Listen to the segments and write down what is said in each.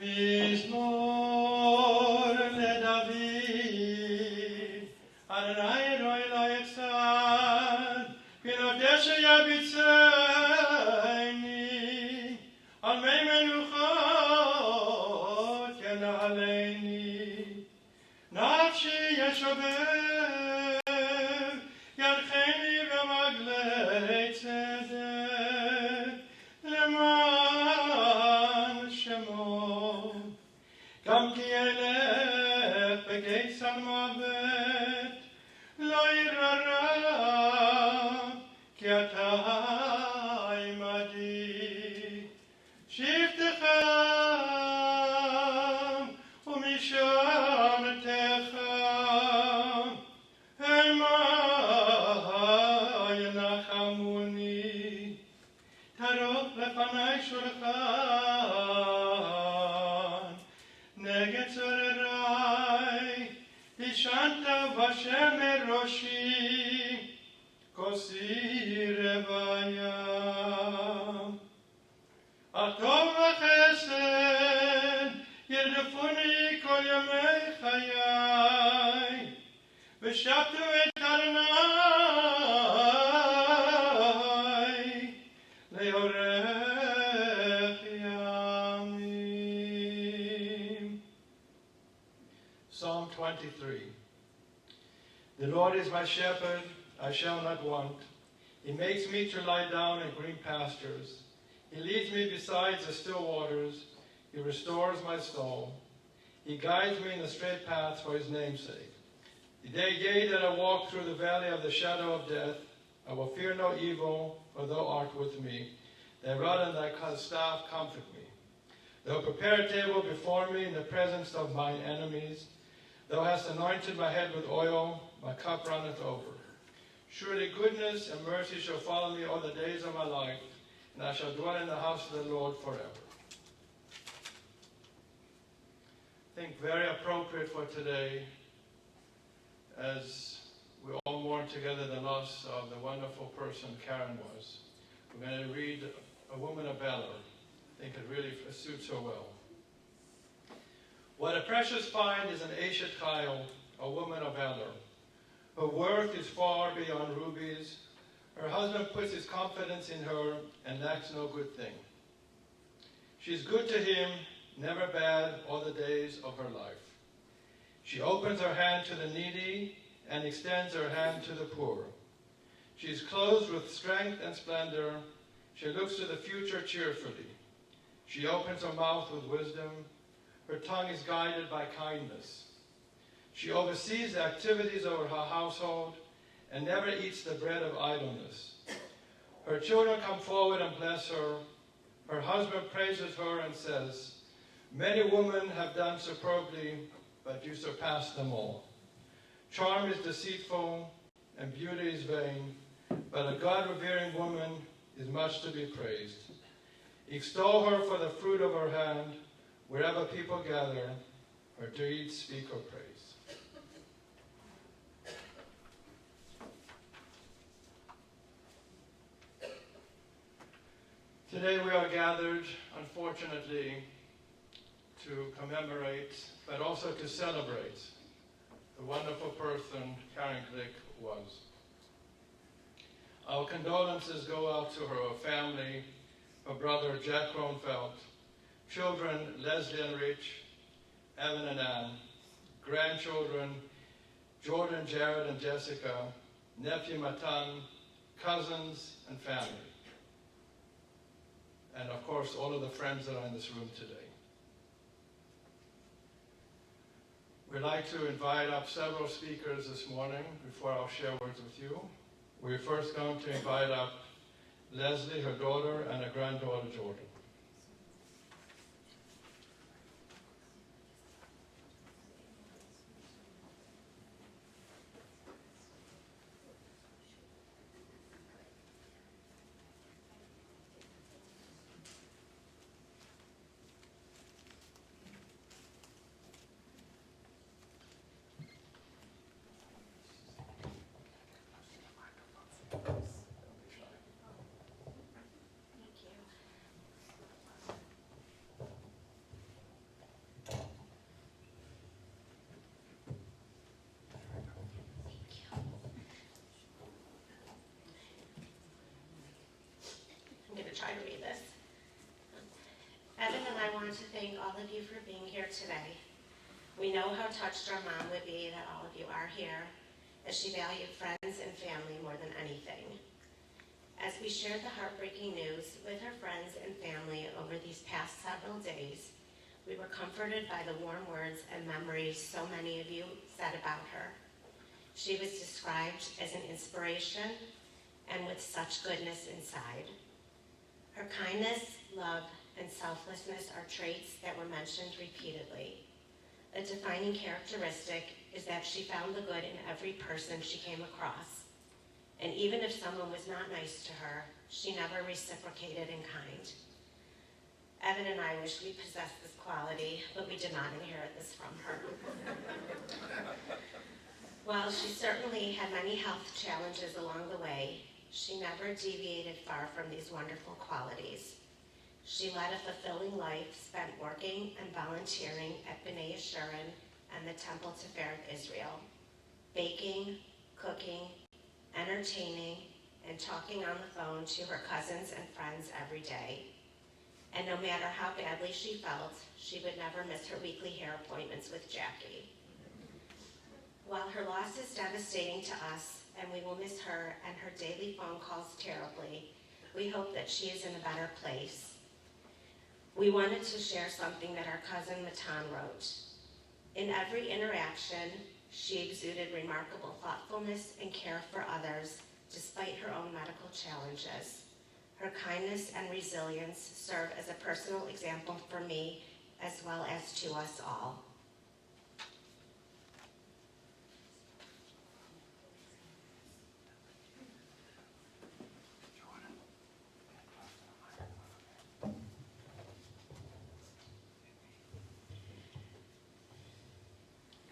מזמור לדוד, אדוני אלוהי לא יצד, בנפש יביצני, על מי מנוחות ינהלני, נפשי ישובב, ינחני במגלי צדק, למען שמו. גם כי אלך בקיצר מוות, לא ירא רע, כי אתה עמדי. שבטך ומשענתך, המה ינחמוני. תרוק לפני שולחן, נגד צורריי, השענת בשם ראשי, כוסי רוויה. הטוב וחסד ירדפוני כל ימי חיי, ושבתו את אדוני לאורך ימים. Psalm 23. The Lord is my shepherd, I shall not want. He makes me to lie down in green pastures. He leads me beside the still waters. He restores my soul. He guides me in the straight path for his name's sake. Yea, that I walk through the valley of the shadow of death, I will fear no evil, for thou art with me. Thy rod and thy staff comfort me. Thou prepare a table before me in the presence of mine enemies. Thou hast anointed my head with oil, my cup runneth over. Surely goodness and mercy shall follow me all the days of my life, and I shall dwell in the house of the Lord forever. I think very appropriate for today, as we all mourn together the loss of the wonderful person Karen was. We're going to read A Woman of Valor. I think it really suits her well. What a precious find is an Eshet Chayil, a woman of valor. Her worth is far beyond rubies. Her husband puts his confidence in her and lacks no good thing. She is good to him, never bad all the days of her life. She opens her hand to the needy and extends her hand to the poor. She is clothed with strength and splendor. She looks to the future cheerfully. She opens her mouth with wisdom. Her tongue is guided by kindness. She oversees the activities of her household and never eats the bread of idleness. Her children come forward and bless her. Her husband praises her and says, "Many women have done superbly, but you surpass them all." Charm is deceitful and beauty is vain, but a God-revering woman is much to be praised. Extol her for the fruit of her hand. Wherever people gather, her deeds speak her praise. Today we are gathered, unfortunately, to commemorate, but also to celebrate the wonderful person Karen Glueck was. Our condolences go out to her family, her brother Jack Kronfeld, children Leslie and Rich, Evan and Ann, grandchildren Jordan, Jared, and Jessica, nephew Matan, cousins, and family. And of course, all of the friends that are in this room today. We'd like to invite up several speakers this morning before I'll share words with you. We're first going to invite up Leslie, her daughter, and her granddaughter, Jordan. try to read this. Evan and I wanted to thank all of you for being here today. We know how touched our mom would be that all of you are here, as she valued friends and family more than anything. As we shared the heartbreaking news with her friends and family over these past several days, we were comforted by the warm words and memories so many of you said about her. She was described as an inspiration and with such goodness inside. Her kindness, love, and selflessness are traits that were mentioned repeatedly. A defining characteristic is that she found the good in every person she came across. And even if someone was not nice to her, she never reciprocated in kind. Evan and I wish we possessed this quality, but we did not inherit this from her. While she certainly had many health challenges along the way, she never deviated far from these wonderful qualities. She led a fulfilling life spent working and volunteering at B'nai Yeshurun and the Temple Tefer of Israel, baking, cooking, entertaining, and talking on the phone to her cousins and friends every day. And no matter how badly she felt, she would never miss her weekly hair appointments with Jackie. While her loss is devastating to us, and we will miss her and her daily phone calls terribly, we hope that she is in a better place. We wanted to share something that our cousin Matan wrote. In every interaction, she exuded remarkable thoughtfulness and care for others, despite her own medical challenges. Her kindness and resilience serve as a personal example for me, as well as to us all.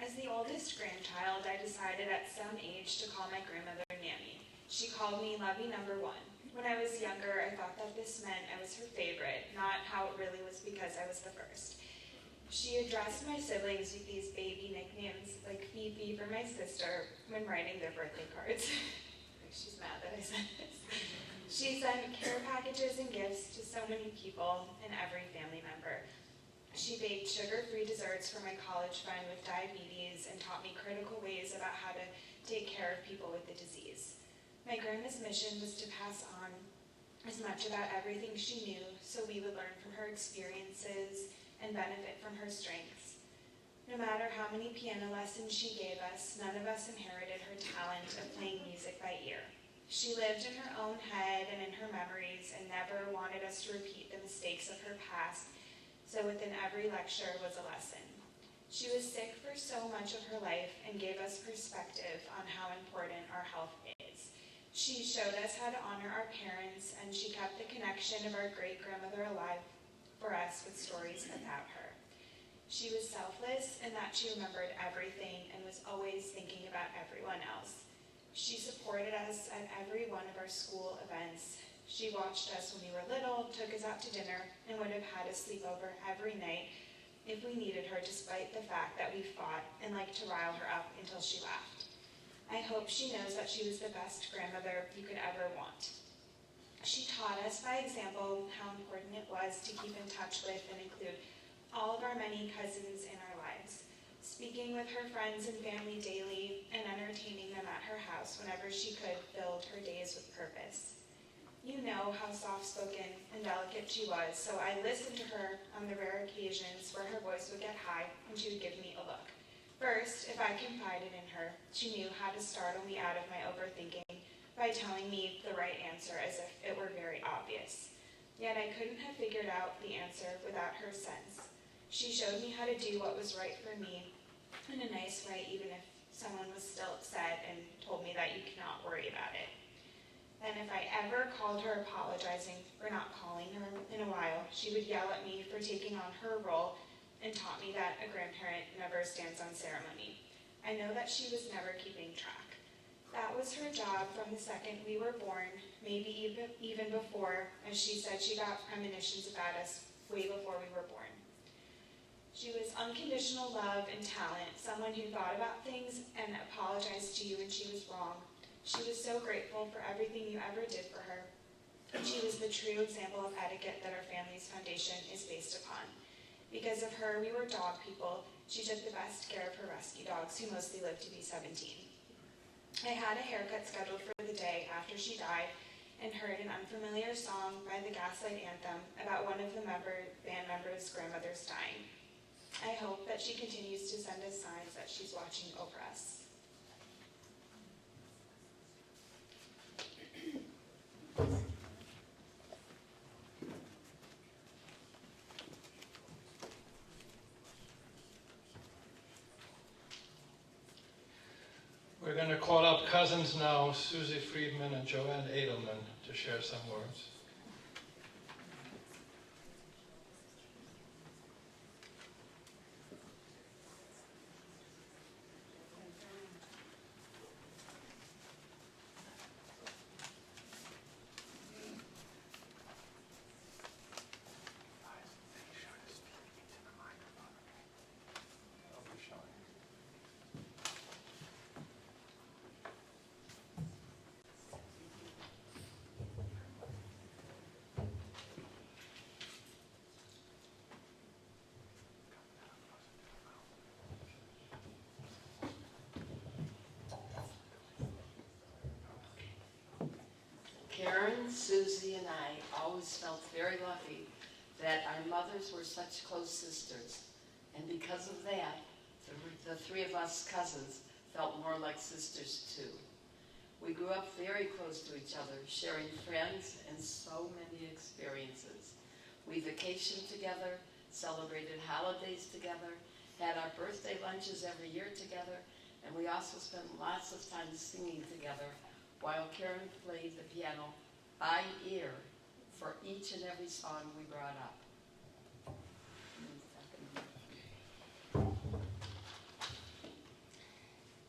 As the oldest grandchild, I decided at some age to call my grandmother Nanny. She called me Lovey number 1. When I was younger, I thought that this meant I was her favorite, not how it really was because I was the first. She addressed my siblings with these baby nicknames, like Fifi for my sister, when writing their birthday cards. She's mad that I said this. She sent care packages and gifts to so many people and every family member. She baked sugar-free desserts for my college friend with diabetes and taught me critical ways about how to take care of people with the disease. My grandma's mission was to pass on as much about everything she knew so we would learn from her experiences and benefit from her strengths. No matter how many piano lessons she gave us, none of us inherited her talent of playing music by ear. She lived in her own head and in her memories and never wanted us to repeat the mistakes of her past, so within every lecture was a lesson. She was sick for so much of her life and gave us perspective on how important our health is. She showed us how to honor our parents, and she kept the connection of our great-grandmother alive for us with stories about her. She was selfless in that she remembered everything and was always thinking about everyone else. She supported us at every one of our school events. She watched us when we were little, took us out to dinner, and would have had us sleep over every night if we needed her, despite the fact that we fought and liked to rile her up until she laughed. I hope she knows that she was the best grandmother you could ever want. She taught us by example how important it was to keep in touch with and include all of our many cousins in our lives, speaking with her friends and family daily and entertaining them at her house whenever she could filled her days with purpose. You know how soft-spoken and delicate she was, so I listened to her on the rare occasions where her voice would get high and she would give me a look. First, if I confided in her, she knew how to startle me out of my overthinking by telling me the right answer as if it were very obvious. Yet I couldn't have figured out the answer without her sense. She showed me how to do what was right for me in a nice way, even if someone was still upset and told me that you cannot worry about it. And if I ever called her apologizing for not calling her in a while, she would yell at me for taking on her role and taught me that a grandparent never stands on ceremony. I know that she was never keeping track. That was her job from the second we were born, maybe even before, as she said she got premonitions about us way before we were born. She was unconditional love and talent, someone who thought about things and apologized to you when she was wrong. She was so grateful for everything you ever did for her. and she was the true example of etiquette that our family's foundation is based upon. Because of her, we were dog people. She took the best care of her rescue dogs, who mostly lived to be 17. I had a haircut scheduled for the day after she died and heard an unfamiliar song by the Gaslight Anthem about one of the band members' grandmothers dying. I hope that she continues to send us signs that she's watching over us. We're going to call up cousins now, Susie Friedman and Joanne Edelman, to share some words. Karen, Susie, and I always felt very lucky that our mothers were such close sisters. And because of that, the three of us cousins felt more like sisters too. We grew up very close to each other, sharing friends and so many experiences. We vacationed together, celebrated holidays together, had our birthday lunches every year together, and we also spent lots of time singing together while Karen played the piano by ear for each and every song we brought up.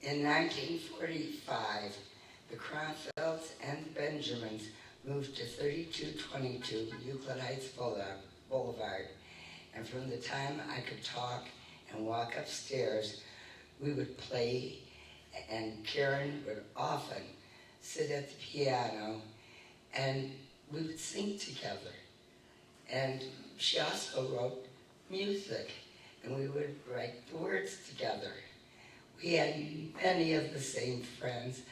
In 1945, the Cronfelds and Benjamins moved to 3222 Euclid Heights Boulevard, and from the time I could talk and walk upstairs, we would play, and Karen would often sit at the piano, and we would sing together. And she also wrote music, and we would write the words together. We had many of the same friends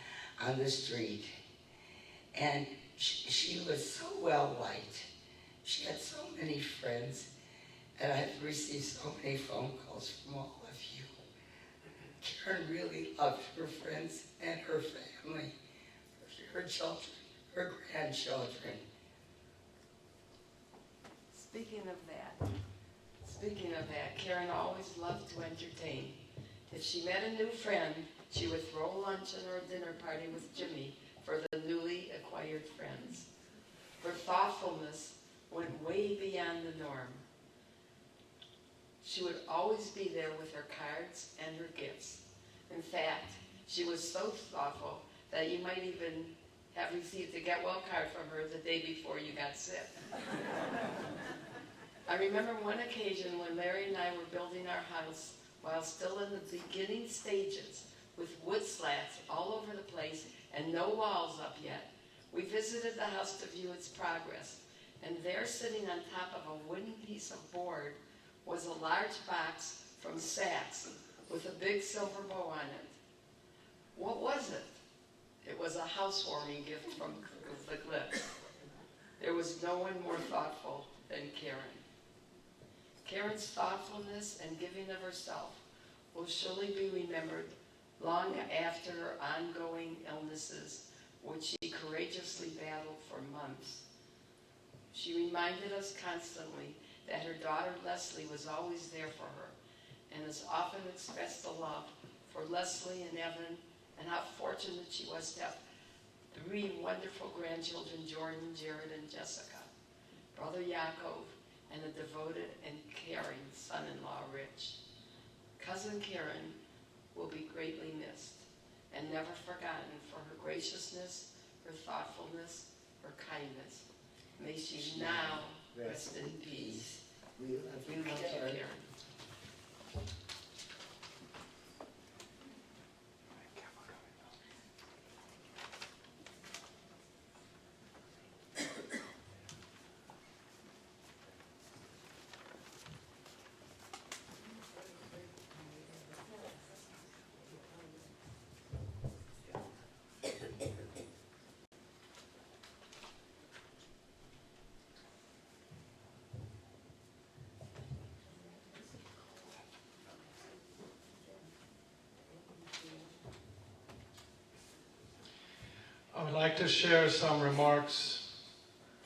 on the street, and she was so well-liked. She had so many friends, and I've received so many phone calls from all of you. Karen really loved her friends and her family, her children, her grandchildren. Speaking of that, Karen always loved to entertain. If she met a new friend, she would throw a luncheon or a dinner party with Jimmy for the newly acquired friends. Her thoughtfulness went way beyond the norm. She would always be there with her cards and her gifts. In fact, she was so thoughtful that you might even have received a get well card from her the day before you got sick. I remember one occasion when Larry and I were building our house while still in the beginning stages with wood slats all over the place and no walls up yet. We visited the house to view its progress, and there sitting on top of a wooden piece of board was a large box from Saks with a big silver bow on it. What was it? It was a housewarming gift from the Glueck. There was no one more thoughtful than Karen. Karen's thoughtfulness and giving of herself will surely be remembered long after her ongoing illnesses, which she courageously battled for months. She reminded us constantly that her daughter Leslie was always there for her, and has often expressed the love for Leslie and Evan, and how fortunate she was to have 3 wonderful grandchildren, Jordan, Jared, and Jessica, brother Yaakov, and a devoted and caring son-in-law, Rich. Cousin Karen will be greatly missed and never forgotten for her graciousness, her thoughtfulness, her kindness. May she now rest in peace. We love you, Karen. I'd like to share some remarks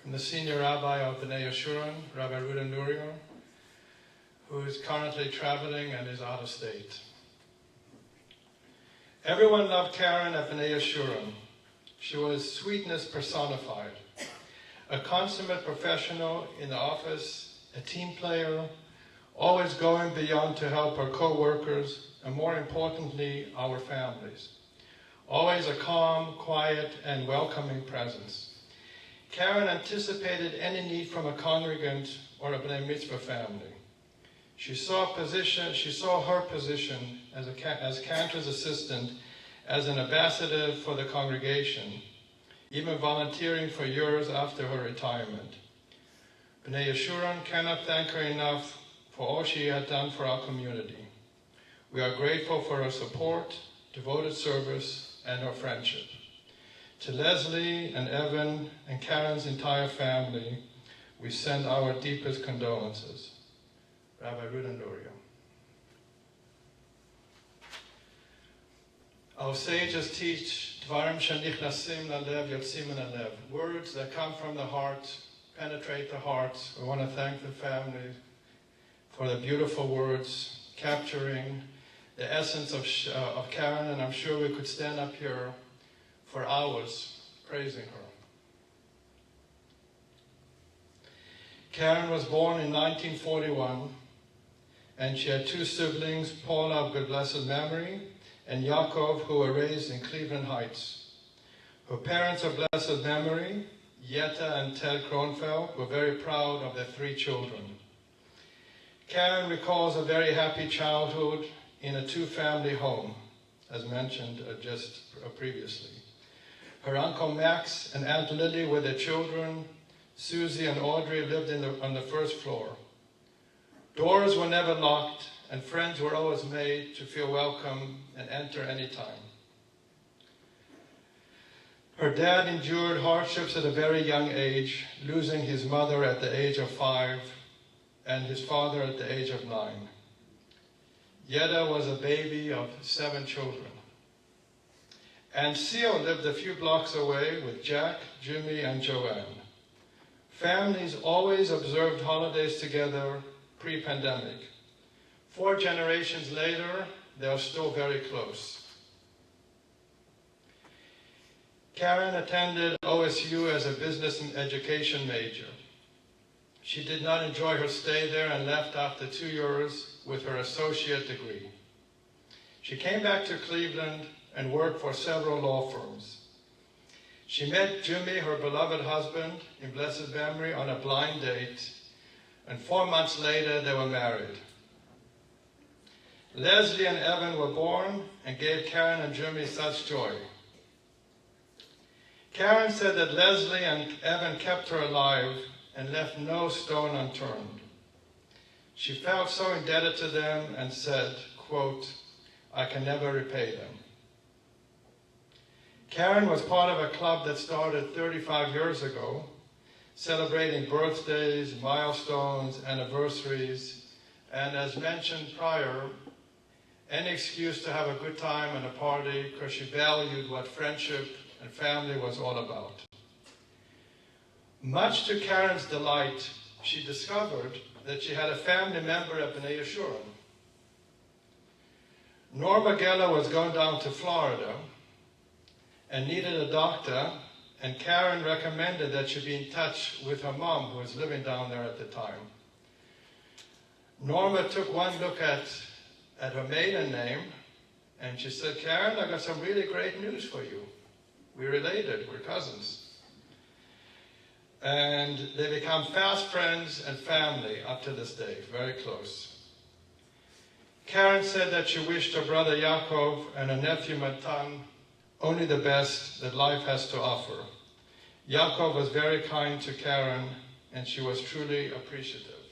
from the senior rabbi of Bnei Yeshurun, Rabbi Rudin Lurio, who is currently traveling and is out of state. Everyone loved Karen at Bnei Yeshurun. She was sweetness personified, a consummate professional in the office, a team player, always going beyond to help her co-workers, and more importantly, our families. Always a calm, quiet, and welcoming presence. Karen anticipated any need from a congregant or a Bnei Mitzvah family. She saw her position as Cantor's assistant as an ambassador for the congregation, even volunteering for years after her retirement. Bnei Yeshurun cannot thank her enough for all she had done for our community. We are grateful for her support, devoted service, and her friendship. To Leslie and Evan and Karen's entire family, we send our deepest condolences. Rabbi Rudin Lurio. Our sages teach Dvarim shenichnasim lalev yotzim min halev. Words that come from the heart, penetrate the heart. We want to thank the family for the beautiful words capturing the essence of Karen, and I'm sure we could stand up here for hours praising her. Karen was born in 1941, and she had two siblings, Paula of good blessed memory, and Yaakov, who were raised in Cleveland Heights. Her parents of blessed memory, Yetta and Ted Kronfeld, were very proud of their three children. Karen recalls a very happy childhood in a two-family home, as mentioned just previously. Her Uncle Max and Aunt Lily with their children, Susie and Audrey, lived on the first floor. Doors were never locked, and friends were always made to feel welcome and enter any time. Her dad endured hardships at a very young age, losing his mother at the age of 5 and his father at the age of 9. Yeda was a baby of 7 children. And Seal lived a few blocks away with Jack, Jimmy, and Joanne. Families always observed holidays together pre-pandemic. 4 generations later, they are still very close. Karen attended OSU as a business and education major. She did not enjoy her stay there and left after 2 years with her associate degree. She came back to Cleveland and worked for several law firms. She met Jimmy, her beloved husband, in blessed memory, on a blind date, and 4 months later they were married. Leslie and Evan were born and gave Karen and Jimmy such joy. Karen said that Leslie and Evan kept her alive and left no stone unturned. She felt so indebted to them and said, quote, "I can never repay them." Karen was part of a club that started 35 years ago, celebrating birthdays, milestones, anniversaries, and as mentioned prior, any excuse to have a good time and a party because she valued what friendship and family was all about. Much to Karen's delight, she discovered that she had a family member at Bnei Yeshurun. Norma Geller was going down to Florida and needed a doctor, and Karen recommended that she be in touch with her mom, who was living down there at the time. Norma took one look at her maiden name, and she said, "Karen, I got some really great news for you. We're related, we're cousins." And they become fast friends and family up to this day, very close. Karen said that she wished her brother Yaakov and her nephew Matan only the best that life has to offer. Yaakov was very kind to Karen, and she was truly appreciative.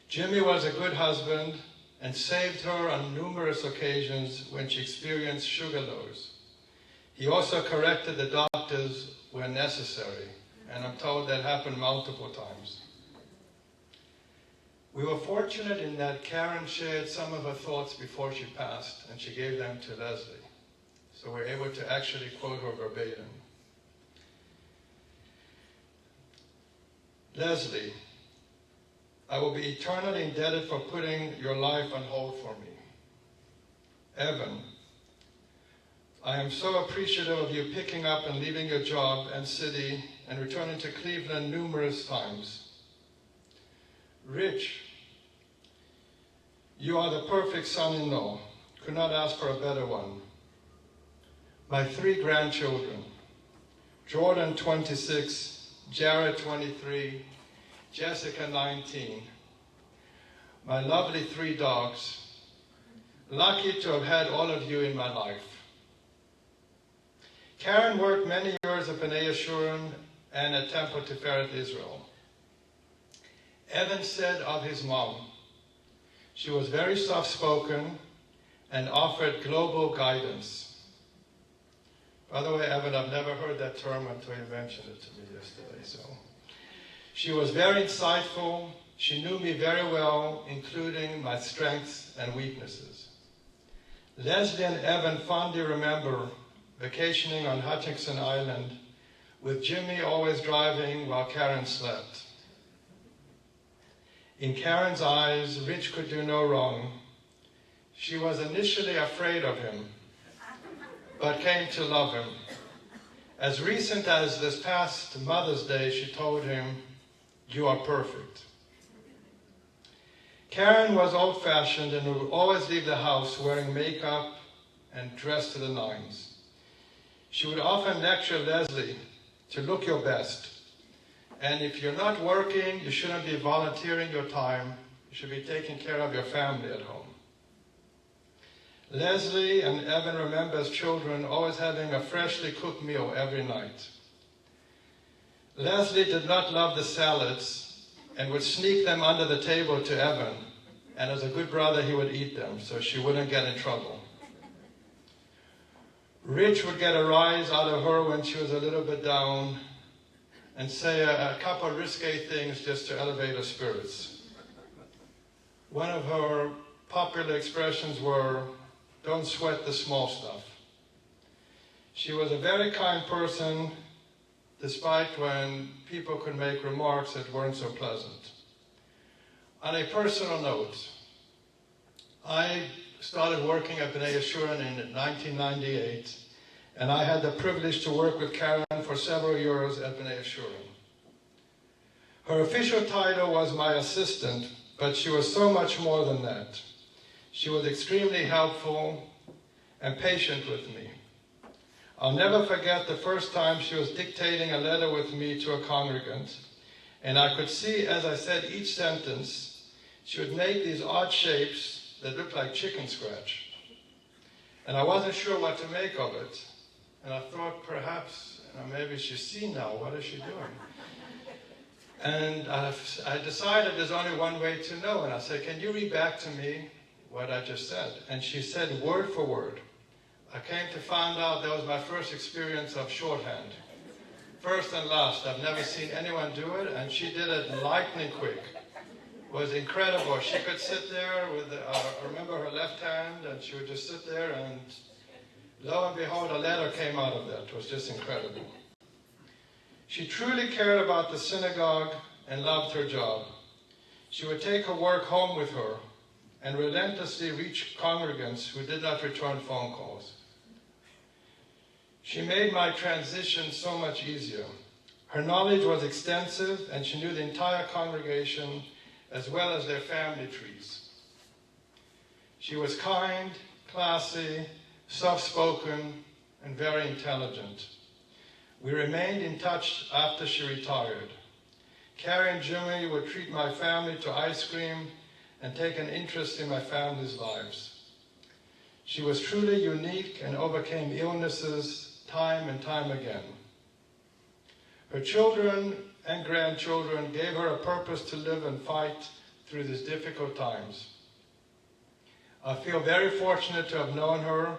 Jimmy was a good husband and saved her on numerous occasions when she experienced sugar lows. He also corrected the doctors when necessary, and I'm told that happened multiple times. We were fortunate in that Karen shared some of her thoughts before she passed, and she gave them to Leslie. so we're able to actually quote her verbatim. Leslie, I will be eternally indebted for putting your life on hold for me. Evan, I am so appreciative of you picking up and leaving your job and city and returning to Cleveland numerous times. Rich, you are the perfect son-in-law. Could not ask for a better one. My 3 grandchildren, Jordan, 26, Jared, 23, Jessica, 19. My lovely 3 dogs. Lucky to have had all of you in my life. Karen worked many years at B'nai Yeshurun and at Temple Tiferet Israel. Evan said of his mom, she was very soft-spoken and offered global guidance. By the way, Evan, I've never heard that term until you mentioned it to me yesterday. So, she was very insightful. She knew me very well, including my strengths and weaknesses. Leslie and Evan fondly remember vacationing on Hutchinson Island with Jimmy always driving while Karen slept. In Karen's eyes, Rich could do no wrong. She was initially afraid of him, but came to love him. As recent as this past Mother's Day, she told him, "You are perfect." Karen was old-fashioned and would always leave the house wearing makeup and dressed to the nines. She would often lecture Leslie to look your best. And if you're not working, you shouldn't be volunteering your time. You should be taking care of your family at home. Leslie and Evan remember as children always having a freshly cooked meal every night. Leslie did not love the salads and would sneak them under the table to Evan. And as a good brother, he would eat them so she wouldn't get in trouble. Rich would get a rise out of her when she was a little bit down and say a couple of risque things just to elevate her spirits. One of her popular expressions were, "Don't sweat the small stuff." She was a very kind person, despite when people could make remarks that weren't so pleasant. On a personal note, I started working at B'nai Yeshurun in 1998, and I had the privilege to work with Karen for several years at B'nai Yeshurun. Her official title was my assistant, but she was so much more than that. She was extremely helpful and patient with me. I'll never forget the first time she was dictating a letter with me to a congregant, and I could see as I said each sentence, she would make these odd shapes that looked like chicken scratch. And I wasn't sure what to make of it. And I thought perhaps, maybe she's senile, what is she doing? And I decided there's only one way to know. And I said, "Can you read back to me what I just said?" And she said word for word. I came to find out that was my first experience of shorthand. First and last, I've never seen anyone do it, and she did it lightning quick. It was incredible. She could sit there with, I remember her left hand, and she would just sit there, and lo and behold, a letter came out of that. It was just incredible. She truly cared about the synagogue and loved her job. She would take her work home with her and relentlessly reach congregants who did not return phone calls. She made my transition so much easier. Her knowledge was extensive, and she knew the entire congregation as well as their family trees. She was kind, classy, soft-spoken, and very intelligent. We remained in touch after she retired. Carrie and Jimmy would treat my family to ice cream and take an interest in my family's lives. She was truly unique and overcame illnesses time and time again. Her children and grandchildren gave her a purpose to live and fight through these difficult times. I feel very fortunate to have known her,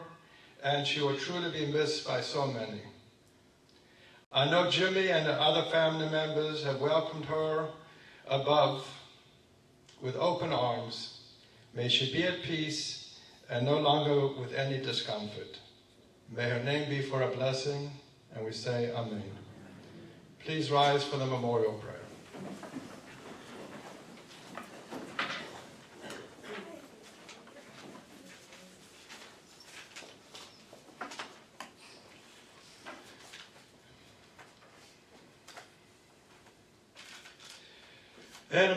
and she will truly be missed by so many. I know Jimmy and the other family members have welcomed her above with open arms. May she be at peace and no longer with any discomfort. May her name be for a blessing, and we say Amen. Please rise for the memorial prayer. El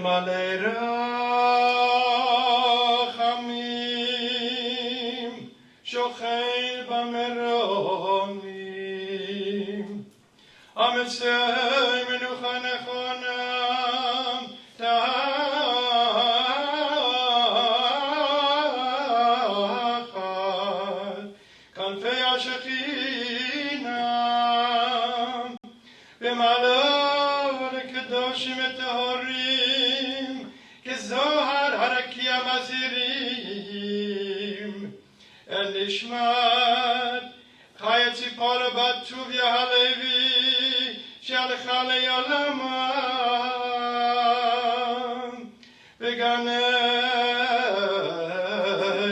Rachamim Shochel Bameronim Ametsei Menucha Nechonam Tachat Kanfei HaShechinah V'malov Kedoshim et Tahorim Kezohar Harakia Mazirim El Nishmat Chaya Tzipora Bat Tuvia Halevi She'alcha le'olamam V'gan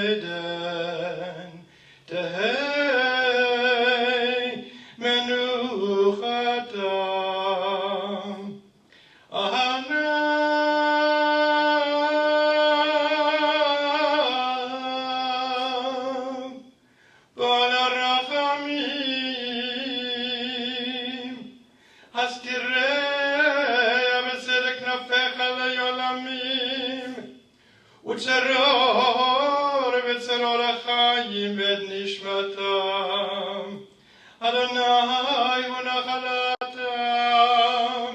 Eden Tehei Menuchatam Ahanam Bal Rachamim Hastirei V'tzedek Nafecha le'olamim U'tzaror v'tzaror ha'chayim v'ed nishmatam Adonai u'nachalatam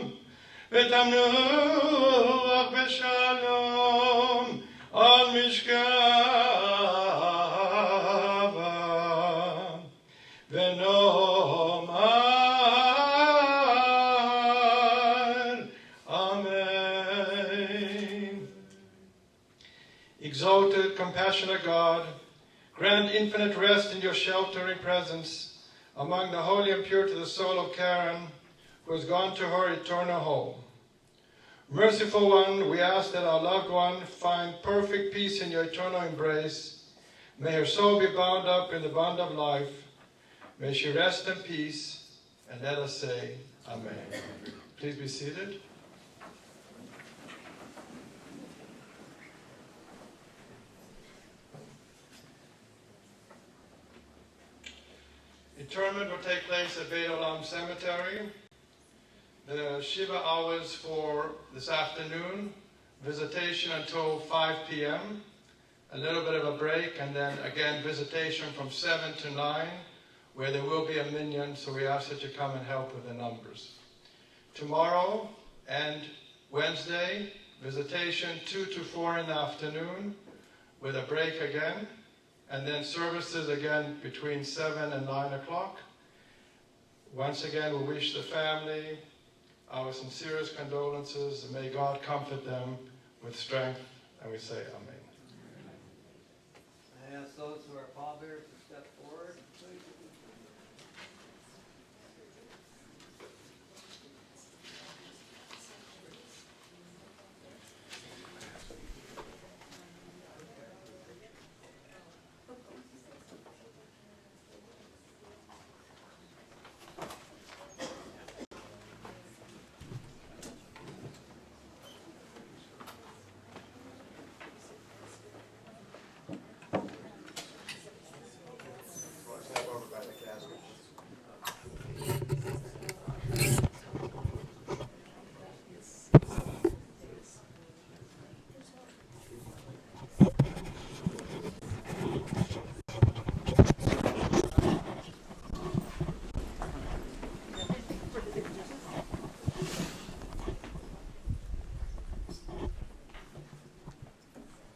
v'tamnuach b'shalom al mishkavam v'nomar Amen. Exalted, compassionate God, grant infinite rest in your sheltering presence among the holy and pure to the soul of Karen, who has gone to her eternal home. Merciful One, we ask that our loved one find perfect peace in your eternal embrace. May her soul be bound up in the bond of life. May she rest in peace, and let us say Amen. Please be seated. Interment will take place at Beit Olam Cemetery. The Shiva hours for this afternoon, visitation until 5 p.m., a little bit of a break, and then again visitation from 7 to 9, where there will be a minyan, so we ask that you come and help with the numbers. Tomorrow and Wednesday, visitation 2 to 4 in the afternoon, with a break again. And then services again between 7 and 9 o'clock. Once again, we wish the family our sincerest condolences, and may God comfort them with strength, and we say Amen. I ask those who are pallbearers to step